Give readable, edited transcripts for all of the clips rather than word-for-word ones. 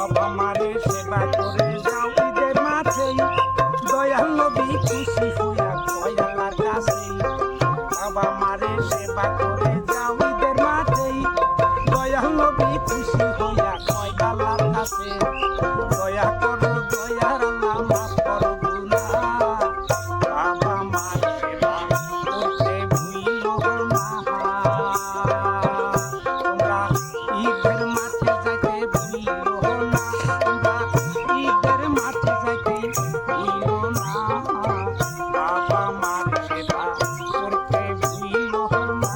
বাবা মারে সেবা করে যাও ঈদের মাঝেই দয়াল নবী খুশি হইয়া কয় আল্লাহর কাছে বাবা মারে সেবা করে যাও ঈদের মাঝেই দয়াল নবী খুশি হইয়া কয় আল্লাহর কাছে দয়া করো দয়ার আল্লাহ মাফ করো গুনাহ বাবা মার সেবা করতে ভুলিও না তোমরা ঈদের মাঠে যাইতে ভুলিও না তোমরা ঈদের মাঠে যাইতে ভুলিও না বাবা মার সেবা করতে ভুলিও না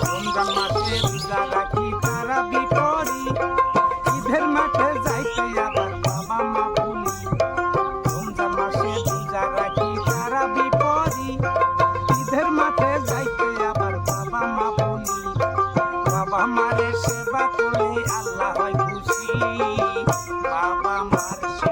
রমজান মাসে রোজা রাখি তারাবি পড়ি ঈদের মাঠে যাইতে আবার বাবা মা বলি রমজান মাসে রোজা রাখি তারাবি পড়ি ঈদের মাঠে যাইতে আবার বাবা মা বলি বাবা মারে সেবা করে আল্লাহ হয় খুশি বাবা মার